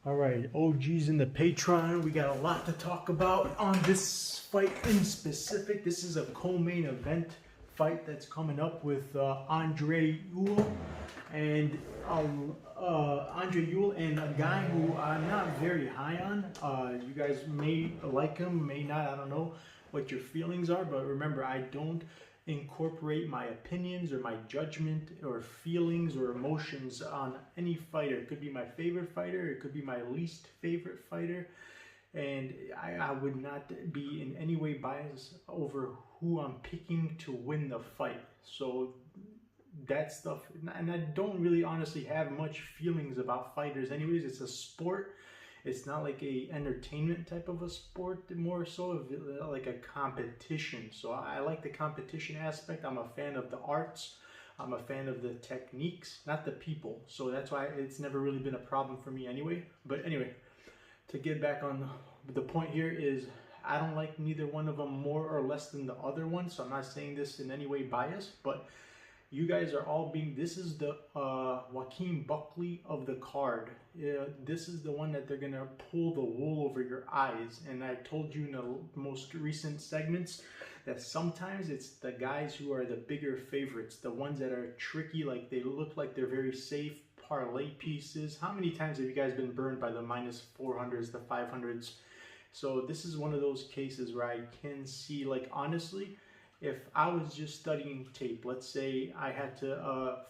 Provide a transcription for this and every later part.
All right, OGs in the Patreon, we got a lot to talk about on this fight in specific. This is a co-main event fight that's coming up with Andre Ewell and a guy who I'm not very high on. You guys may like him, may not. I don't know what your feelings are, but remember, I don't incorporate my opinions or my judgment or feelings or emotions on any fighter. It could be my favorite fighter, it could be my least favorite fighter, and I would not be in any way biased over who I'm picking to win the fight. So that stuff, and I don't really honestly have much feelings about fighters anyways. It's a sport. It's not like a entertainment type of a sport, more so of like a competition. So I like the competition aspect. I'm a fan of the arts. I'm a fan of the techniques, not the people. So that's why it's never really been a problem for me anyway. But anyway, to get back on the point here is I don't like neither one of them more or less than the other one. So I'm not saying this in any way biased, but you guys are all being, this is the Joaquin Buckley of the card. This is the one that they're going to pull the wool over your eyes. And I told you in the most recent segments that sometimes it's the guys who are the bigger favorites, the ones that are tricky, like they look like they're very safe parlay pieces. How many times have you guys been burned by the minus 400s, the 500s? So this is one of those cases where I can see, like, honestly, if I was just studying tape, let's say I had to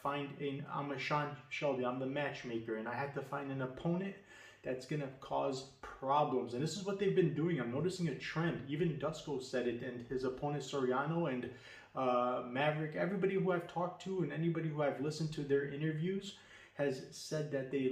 I'm a Sean Shelby, I'm the matchmaker, and I had to find an opponent that's going to cause problems. And this is what they've been doing. I'm noticing a trend. Even Dusko said it, and his opponent Soriano and Maverick, everybody who I've talked to and anybody who I've listened to their interviews has said that the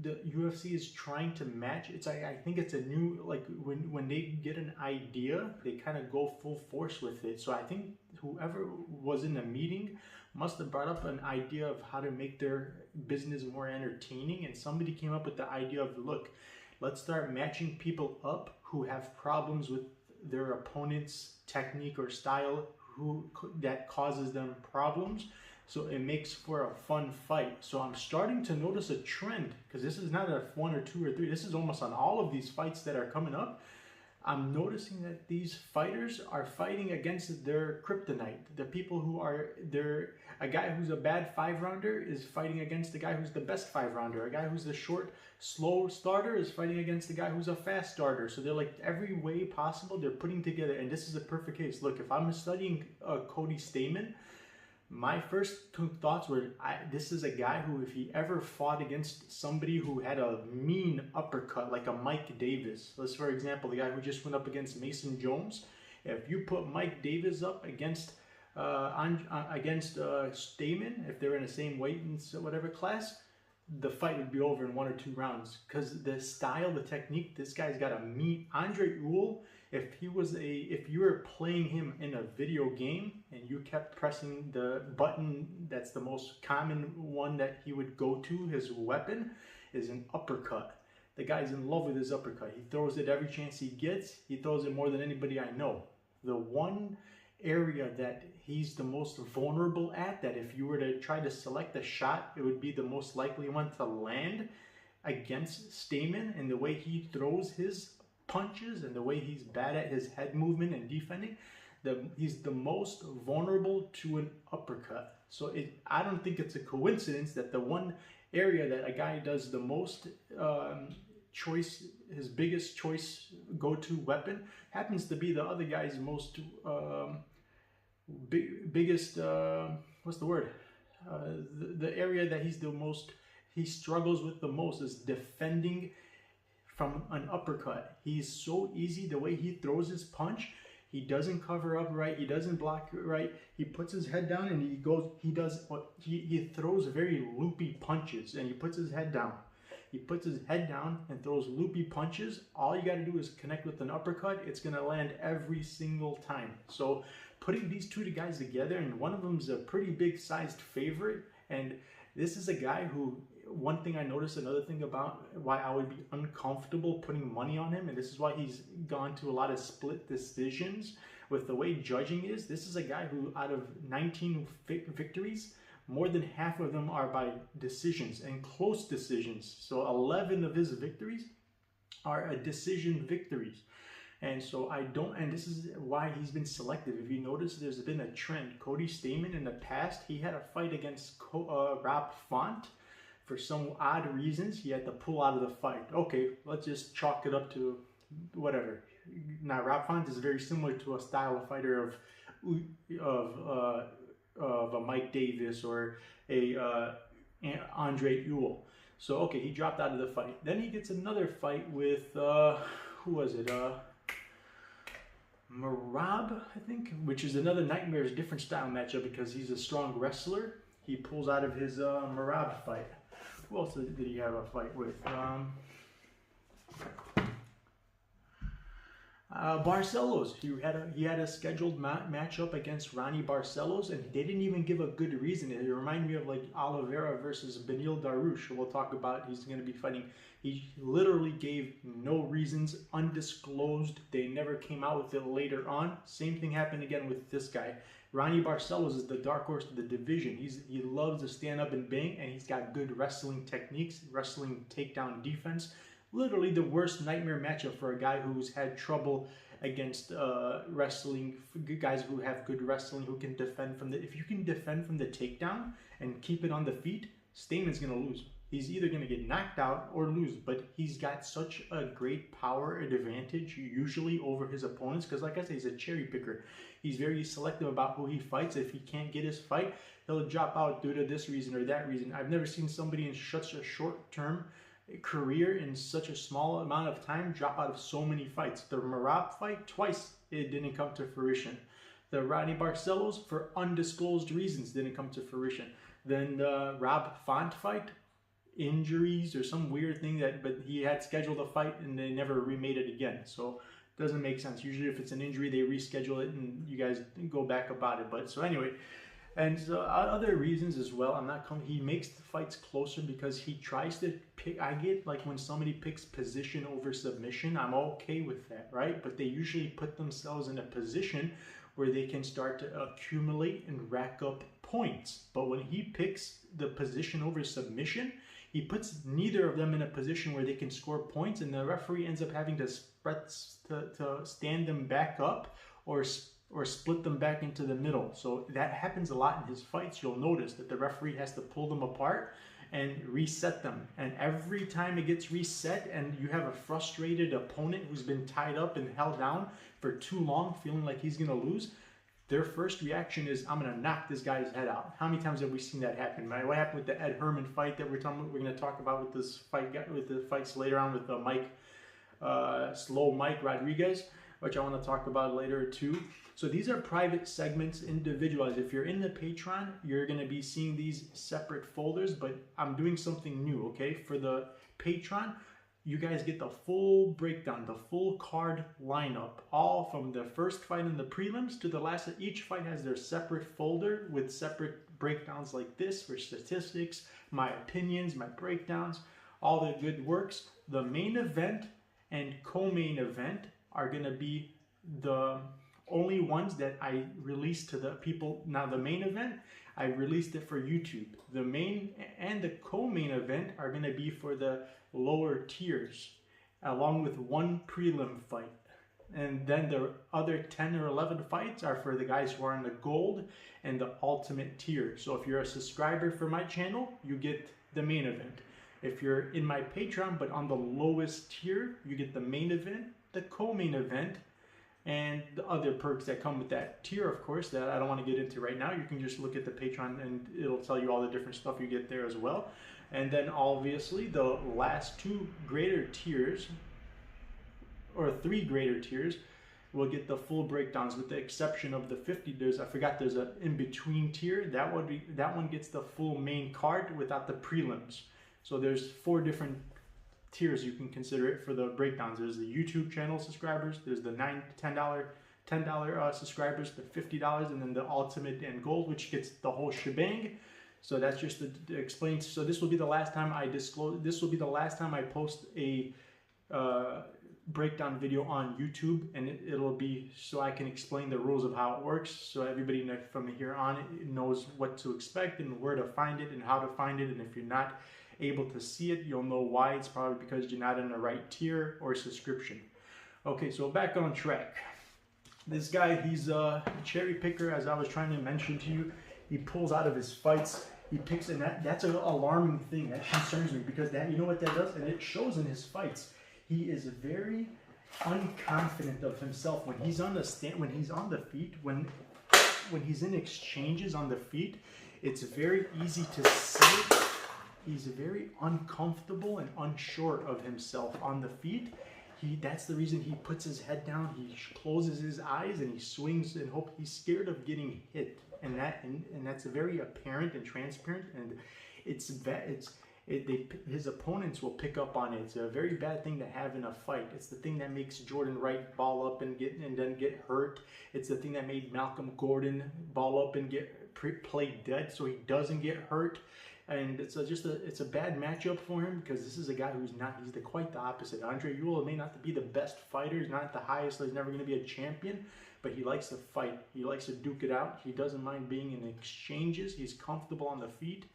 UFC is trying to match. It's I think it's a new, like when they get an idea, they kind of go full force with it. So I think whoever was in the meeting must have brought up an idea of how to make their business more entertaining, and somebody came up with the idea of, look, let's start matching people up who have problems with their opponent's technique or style, that causes them problems. So it makes for a fun fight. So I'm starting to notice a trend, because this is not a 1 or 2 or 3. This is almost on all of these fights that are coming up. I'm noticing that these fighters are fighting against their kryptonite. The people who are a guy who's a bad 5-rounder is fighting against the guy who's the best 5-rounder. A guy who's the short, slow starter is fighting against the guy who's a fast starter. So they're like, every way possible they're putting together. And this is a perfect case. Look, if I'm studying Cody Stamann, my first two thoughts were, this is a guy who, if he ever fought against somebody who had a mean uppercut, like a Mike Davis. Let's, for example, the guy who just went up against Mason Jones. If you put Mike Davis up against Stamann, if they're in the same weight and whatever class, the fight would be over in 1 or 2 rounds. Because the style, the technique, this guy's got a mean. Andre Ewell, if you were playing him in a video game and you kept pressing the button that's the most common one that he would go to, his weapon is an uppercut. The guy's in love with his uppercut. He throws it every chance he gets. He throws it more than anybody I know. The one area that he's the most vulnerable at, that if you were to try to select a shot, it would be the most likely one to land against Stamann, and the way he throws his punches and the way he's bad at his head movement and defending, he's the most vulnerable to an uppercut. So I don't think it's a coincidence that the one area that a guy does the most choice, his biggest choice go-to weapon, happens to be the other guy's most biggest what's the word, the area that he struggles with the most is defending from an uppercut. He's so easy, the way he throws his punch. He doesn't cover up right, he doesn't block right, he puts his head down and he throws very loopy punches, and he puts his head down. He puts his head down and throws loopy punches. All you got to do is connect with an uppercut. It's going to land every single time. So putting these two guys together, and one of them's a pretty big sized favorite, and this is a guy who, one thing I noticed, another thing about why I would be uncomfortable putting money on him, and this is why he's gone to a lot of split decisions with the way judging is. This is a guy who, out of 19 victories, more than half of them are by decisions and close decisions. So 11 of his victories are decision victories. And so and this is why he's been selective. If you notice, there's been a trend. Cody Stamann in the past, he had a fight against Rob Font. For some odd reasons, he had to pull out of the fight. Okay, let's just chalk it up to whatever. Now, Rob Font is very similar to a style of fighter of a Mike Davis or a Andre Ewell. So, okay, he dropped out of the fight. Then he gets another fight with, who was it? Marab, I think, which is another nightmare's different style matchup because he's a strong wrestler. He pulls out of his Marab fight. Who else did he have a fight with? Barcelos. He had a scheduled matchup against Ronnie Barcelos, and they didn't even give a good reason. It reminded me of like Oliveira versus Benil Darush. We'll talk about. He's going to be fighting. He literally gave no reasons, undisclosed. They never came out with it later on. Same thing happened again with this guy. Ronnie Barcelos is the dark horse of the division. He loves to stand up and bang, and he's got good wrestling techniques, wrestling takedown defense. Literally the worst nightmare matchup for a guy who's had trouble against wrestling, guys who have good wrestling, who can defend from the... If you can defend from the takedown and keep it on the feet, Stamann's going to lose. He's either going to get knocked out or lose, but he's got such a great power advantage usually over his opponents because, like I say, he's a cherry picker. He's very selective about who he fights. If he can't get his fight, he'll drop out due to this reason or that reason. I've never seen somebody in such a short-term career in such a small amount of time drop out of so many fights. The Marab fight, twice it didn't come to fruition. The Ronnie Barcelos, for undisclosed reasons, didn't come to fruition. Then the Rob Font fight, injuries or some weird thing but he had scheduled a fight and they never remade it again. So it doesn't make sense. Usually if it's an injury, they reschedule it and you guys go back about it. But so anyway, and so other reasons as well. He makes the fights closer because he tries to pick. I get like when somebody picks position over submission, I'm okay with that, right? But they usually put themselves in a position where they can start to accumulate and rack up points. But when he picks the position over submission, he puts neither of them in a position where they can score points, and the referee ends up having to stand them back up or split them back into the middle. So that happens a lot in his fights. You'll notice that the referee has to pull them apart and reset them. And every time it gets reset and you have a frustrated opponent who's been tied up and held down for too long, feeling like he's gonna lose, their first reaction is, I'm gonna knock this guy's head out. How many times have we seen that happen? What happened with the Ed Herman fight that we're gonna talk about with this fight, with the fights later on with Slow Mike Rodriguez, which I want to talk about later too. So these are private segments, individualized. If you're in the Patreon, you're going to be seeing these separate folders, but I'm doing something new, okay? For the Patreon, you guys get the full breakdown, the full card lineup, all from the first fight in the prelims to the last. Each fight has their separate folder with separate breakdowns like this for statistics, my opinions, my breakdowns, all the good works. The main event and co-main event are going to be the only ones that I release to the people. Now the main event, I released it for YouTube. The main and the co-main event are going to be for the lower tiers, along with one prelim fight. And then the other 10 or 11 fights are for the guys who are in the gold and the ultimate tier. So if you're a subscriber for my channel, you get the main event. If you're in my Patreon but on the lowest tier, you get the main event, the co-main event, and the other perks that come with that tier, of course, that I don't want to get into right now. You can just look at the Patreon and it'll tell you all the different stuff you get there as well. And then obviously the last two greater tiers, or three greater tiers, will get the full breakdowns, with the exception of the 50. I forgot there's an in-between tier. That one gets the full main card without the prelims. So there's 4 different tiers you can consider it for the breakdowns. There's the YouTube channel subscribers, there's the $10 subscribers, the $50, and then the ultimate and gold, which gets the whole shebang. So that's just to explain. So this will be the last time I disclose. This will be the last time I post a breakdown video on YouTube, and it'll be so I can explain the rules of how it works, so everybody from here on it knows what to expect and where to find it and how to find it. And if you're not able to see it, you'll know why. It's probably because you're not in the right tier or subscription. Okay, so back on track. This guy, he's a cherry picker, as I was trying to mention to you. He pulls out of his fights. He picks, and that's an alarming thing. That concerns me, because that, you know what that does, and it shows in his fights. He is very unconfident of himself when he's on the stand, when he's on the feet, when he's in exchanges on the feet. It's very easy to see. He's very uncomfortable and unsure of himself on the feet. That's the reason he puts his head down. He closes his eyes and he swings and hope. He's scared of getting hit, and that's very apparent and transparent. And his opponents will pick up on it. It's a very bad thing to have in a fight. It's the thing that makes Jordan Wright ball up and then get hurt. It's the thing that made Malcolm Gordon ball up and get play dead so he doesn't get hurt. And it's a bad matchup for him, because this is a guy who's not, quite the opposite. Andre Ewell may not be the best fighter, he's not at the highest, he's never going to be a champion, but he likes to fight. He likes to duke it out. He doesn't mind being in exchanges. He's comfortable on the feet.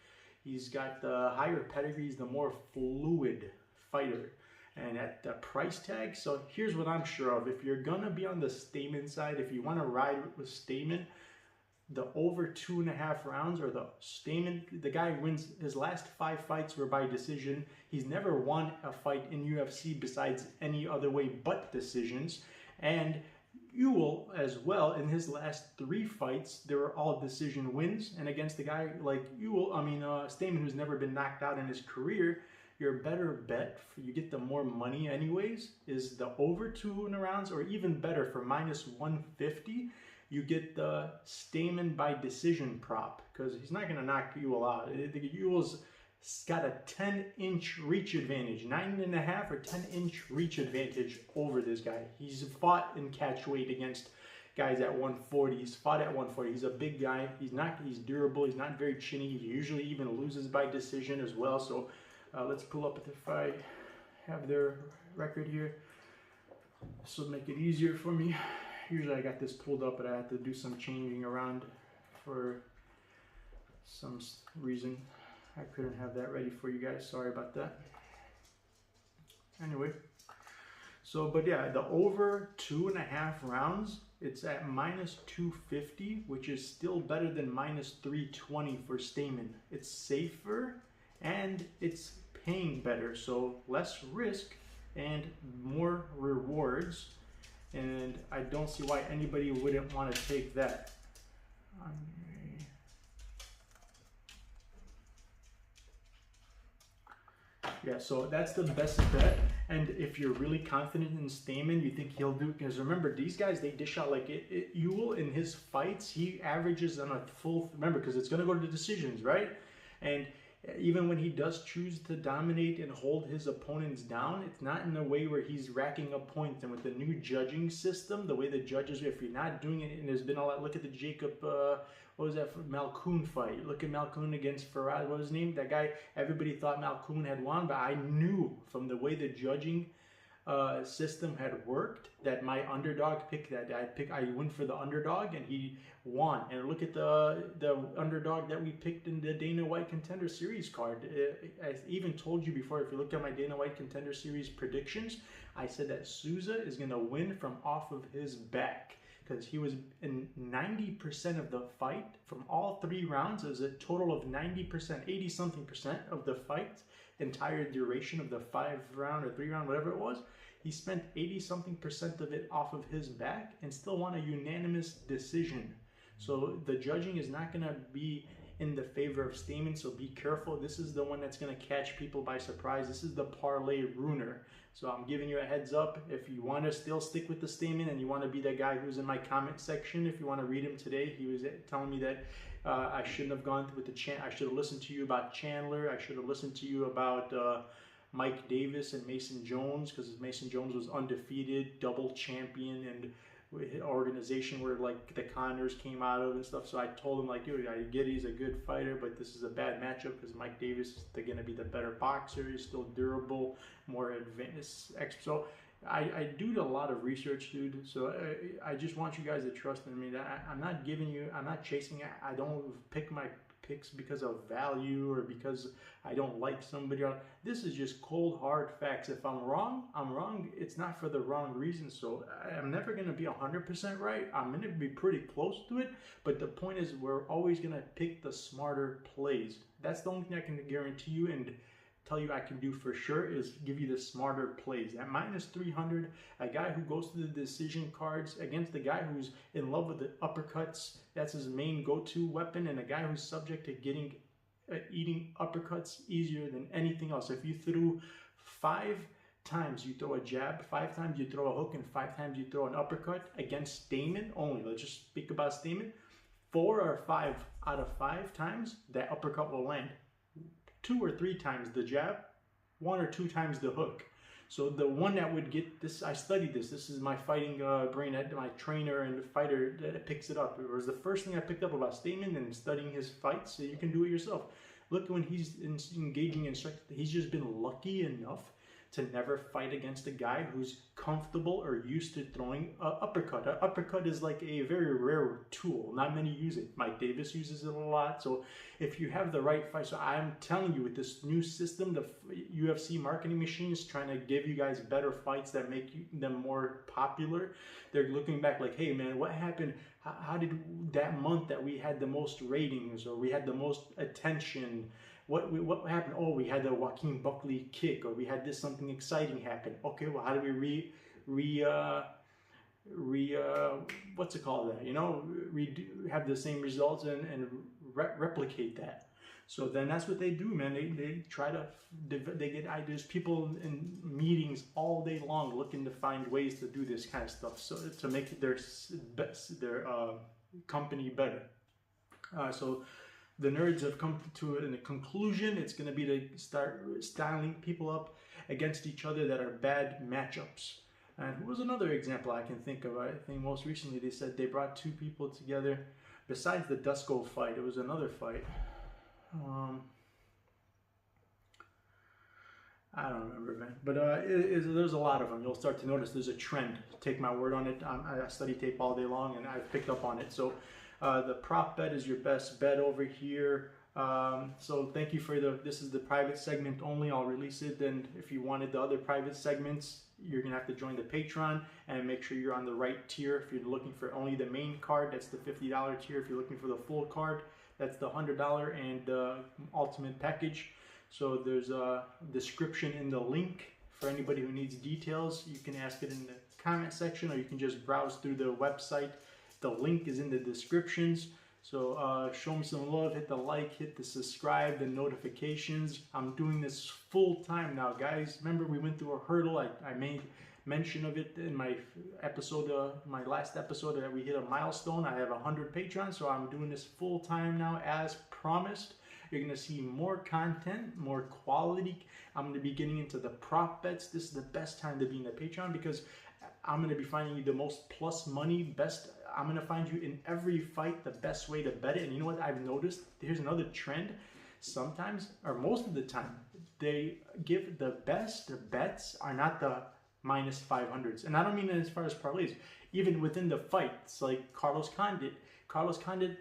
He's got the higher pedigree. He's the more fluid fighter. And at the price tag, so here's what I'm sure of. If you're going to be on the Stamann side, if you want to ride with Stamann, the over 2.5 rounds, or the Stamann, the guy wins his last 5 fights were by decision. He's never won a fight in UFC besides any other way but decisions. And Ewell as well, in his last 3 fights, they were all decision wins. And against a guy like Stamann, who's never been knocked out in his career, your better bet, you get the more money anyways, is the over 2 rounds, or even better, for -150. You get the Stamann by decision prop, because he's not going to knock Ewell out. Ewell's got a 10-inch reach advantage, 9.5 or 10-inch reach advantage over this guy. He's fought in catch weight against guys at 140. He's fought at 140. He's a big guy. He's durable. He's not very chinny. He usually even loses by decision as well. So let's pull up if I have their record here. This will make it easier for me. Usually I got this pulled up, but I had to do some changing around for some reason. I couldn't have that ready for you guys. Sorry about that. Anyway, but yeah, the over 2.5 rounds, it's at -250, which is still better than -320 for Stamann. It's safer and it's paying better, so less risk and more rewards. And I don't see why anybody wouldn't want to take that. Yeah, so that's the best bet. And if you're really confident in Stamann, you think he'll do, because remember, these guys, they dish out like Ewell in his fights, he averages on a full, remember, because it's going to go to decisions, right? And even when he does choose to dominate and hold his opponents down, it's not in a way where he's racking up points. And with the new judging system, the way the judges, if you're not doing it, and there's been a lot, look at the Jacob, what was that, Malkoun fight? Look at Malkoun against Farad, what was his name? That guy, everybody thought Malkoun had won, but I knew from the way the judging system had worked that my underdog pick, I went for the underdog and he won. And look at the underdog that we picked in the Dana White Contender Series card. I even told you before, if you look at my Dana White Contender Series predictions, I said that Souza is going to win from off of his back, because he was in 90% of the fight from all 3 rounds. It was a total of 90%, 80-something% of the fight, entire duration of the 5-round or 3-round, whatever it was. He spent 80-something% of it off of his back and still won a unanimous decision. So the judging is not going to be in the favor of Stamann, so be careful. This is the one that's going to catch people by surprise. This is the parlay ruiner. So I'm giving you a heads up. If you want to still stick with the Stamann and you want to be that guy who's in my comment section, if you want to read him today, he was telling me that I shouldn't have gone with I should have listened to you about Chandler. I should have listened to you about Mike Davis and Mason Jones, because Mason Jones was undefeated, double champion, and organization where like the Connors came out of and stuff. So I told him, like, dude, I get he's a good fighter, but this is a bad matchup because Mike Davis is going to be the better boxer. He's still durable, more advanced. So I do a lot of research, dude. So I just want you guys to trust in me. That I'm not giving you, I'm not chasing. I don't pick my picks because of value or because I don't like somebody else. This is just cold hard facts. If I'm wrong, I'm wrong. It's not for the wrong reason. So I'm never gonna be 100% right. I'm gonna be pretty close to it. But the point is, we're always gonna pick the smarter plays. That's the only thing I can guarantee you and tell you I can do for sure is give you the smarter plays. At minus 300, a guy who goes to the decision cards against the guy who's in love with the uppercuts, that's his main go-to weapon, and a guy who's subject to getting eating uppercuts easier than anything else. If you threw 5 times you throw a jab, 5 times you throw a hook, and 5 times you throw an uppercut against Stamann only, let's just speak about Stamann, 4 or 5 out of 5 times that uppercut will land. 2 or 3 times the jab, 1 or 2 times the hook. So the one that would get this, I studied this. This is my fighting brain, my trainer and fighter that picks it up. It was the first thing I picked up about Stamann and studying his fights. So you can do it yourself. Look, when he's engaging in strike, he's just been lucky enough to never fight against a guy who's comfortable or used to throwing an uppercut. An uppercut is like a very rare tool. Not many use it. Mike Davis uses it a lot. So if you have the right fight, so I'm telling you, with this new system, the UFC marketing machine is trying to give you guys better fights that make them more popular. They're looking back like, hey man, what happened? How did that month that we had the most ratings or we had the most attention? What happened? Oh, we had the Joaquin Buckley kick, or we had this something exciting happen. Okay, well, how do we what's it called? That, you know, have the same results and replicate that. So then that's what they do, man. They try to they get ideas. People in meetings all day long looking to find ways to do this kind of stuff, so to make their company better. So the nerds have come to a conclusion. It's going to be to start styling people up against each other that are bad matchups. And who was another example I can think of? I think most recently they said they brought 2 people together. Besides the Dusko fight, it was another fight. I don't remember, man. But there's a lot of them. You'll start to notice there's a trend. Take my word on it. I study tape all day long, and I've picked up on it. So the prop bet is your best bet over here. So thank you for this is the private segment only. I'll release it. Then if you wanted the other private segments, you're going to have to join the Patreon and make sure you're on the right tier. If you're looking for only the main card, that's the $50 tier. If you're looking for the full card, that's the $100 and the ultimate package. So there's a description in the link for anybody who needs details. You can ask it in the comment section, or you can just browse through the website. The link is in the descriptions. So show me some love, hit the like, hit the subscribe, the notifications. I'm doing this full time now, guys. Remember, we went through a hurdle. I made mention of it in my episode, my last episode, that we hit a milestone. I have 100 patrons, so I'm doing this full time now as promised. You're going to see more content, more quality. I'm going to be getting into the prop bets. This is the best time to be in the Patreon because I'm going to be finding you the most plus money, best. I'm going to find you in every fight the best way to bet it. And you know what I've noticed? Here's another trend. Sometimes, or most of the time, they give the best bets are not the minus 500s. And I don't mean as far as parlays. Even within the fights, like Carlos Condit. Carlos Condit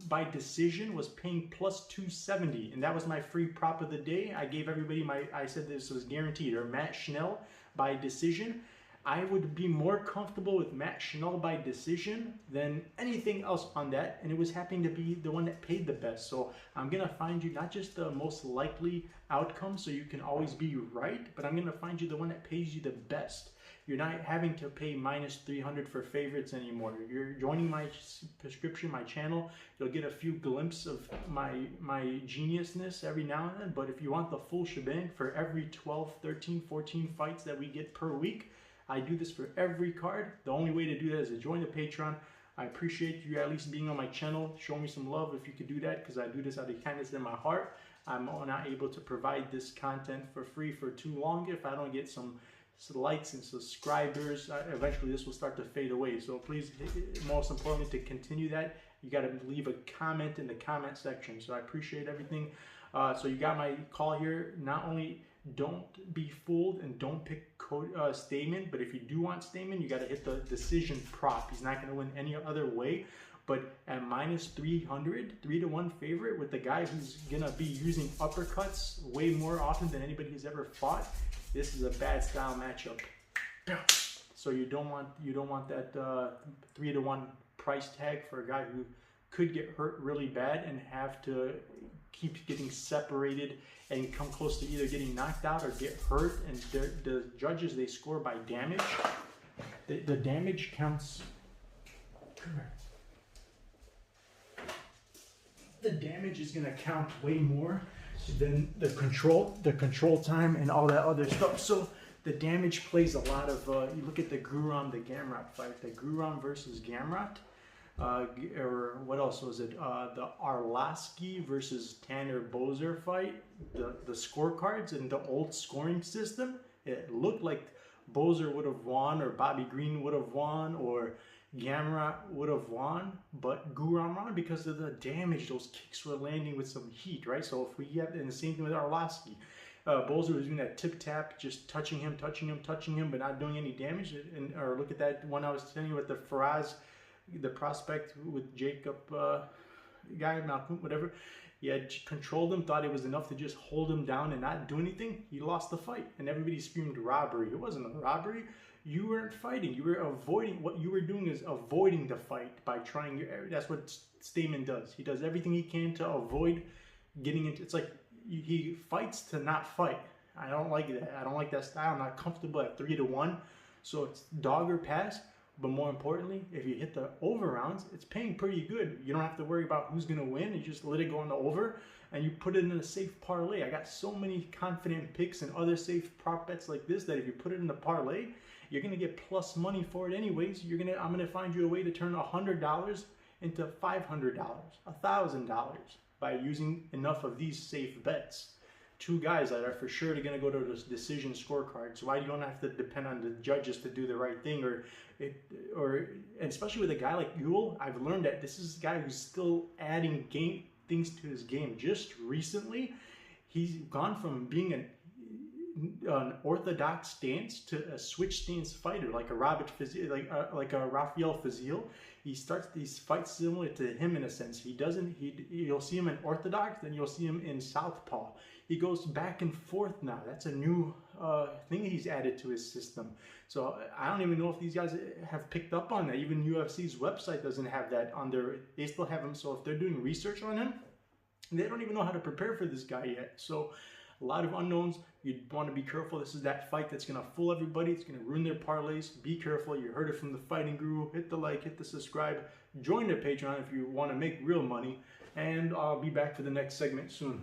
by decision was paying plus 270, and that was my free prop of the day. I gave everybody I said this was guaranteed. Or Matt Schnell by decision. I would be more comfortable with Matt Schnell by decision than anything else on that, and it was happening to be the one that paid the best. So I'm gonna find you not just the most likely outcome, so you can always be right, but I'm gonna find you the one that pays you the best. You're not having to pay minus 300 for favorites anymore. You're joining my prescription, my channel. You'll get a few glimpses of my geniusness every now and then, but if you want the full shebang for every 12, 13, 14 fights that we get per week, I do this for every card. The only way to do that is to join the Patreon. I appreciate you at least being on my channel. Show me some love if you could do that, because I do this out of kindness in my heart. I'm not able to provide this content for free for too long if I don't get some likes and subscribers. Eventually this will start to fade away. So please, most importantly, to continue that, you got to leave a comment in the comment section. So I appreciate everything. So you got my call here. Not only don't be fooled and don't pick Stamann. But if you do want Stamann, you got to hit the decision prop. He's not going to win any other way. But at minus 300, 3-1 favorite with the guy who's going to be using uppercuts way more often than anybody has ever fought, this is a bad style matchup. So you don't want that 3-1 price tag for a guy who could get hurt really bad and have to keep getting separated and come close to either getting knocked out or get hurt. And the judges, they score by damage. The damage counts. The damage is gonna count way more than the control time and all that other stuff. So the damage plays a lot of. You look at the Guram, the Gamrot fight, the Guram versus Gamrot. Or what else was it? The Arlovsky versus Tanner Boser fight. The scorecards and the old scoring system. It looked like Boser would have won, or Bobby Green would have won, or Gamrot would have won, but Guram won because of the damage. Those kicks were landing with some heat, right? So if we have, and the same thing with Arlovsky. Boser was doing that tip tap, just touching him, but not doing any damage. And or look at that one I was telling you with the Faraz, the prospect with Jacob guy, Malcolm, whatever. He had controlled him, thought it was enough to just hold him down and not do anything. He lost the fight, and everybody screamed robbery. It wasn't a robbery. You weren't fighting. You were avoiding. What you were doing is avoiding the fight by trying. That's what Stamann does. He does everything he can to avoid getting into. It's like he fights to not fight. I don't like that. I don't like that style. I'm not comfortable at 3-1. So it's dog or pass. But more importantly, if you hit the over rounds, it's paying pretty good. You don't have to worry about who's going to win. You just let it go on the over, and you put it in a safe parlay. I got so many confident picks and other safe prop bets like this that if you put it in the parlay, you're going to get plus money for it anyways. I'm going to find you a way to turn $100 into $500, $1,000 by using enough of these safe bets. Two guys that are for sure going to go to this decision scorecard. So why you don't have to depend on the judges to do the right thing, and especially with a guy like Ewell, I've learned that this is a guy who's still adding things to his game. Just recently, he's gone from being an orthodox stance to a switch stance fighter, like a Rafael Fizil. He starts these fights similar to him in a sense. You'll see him in orthodox, then you'll see him in southpaw. He goes back and forth now. That's a new thing he's added to his system. So I don't even know if these guys have picked up on that. Even UFC's website doesn't have that on their. They still have him. So if they're doing research on him, they don't even know how to prepare for this guy yet. So a lot of unknowns. You want to be careful. This is that fight that's going to fool everybody. It's going to ruin their parlays. Be careful. You heard it from the Fighting Guru. Hit the like, hit the subscribe. Join the Patreon if you want to make real money. And I'll be back for the next segment soon.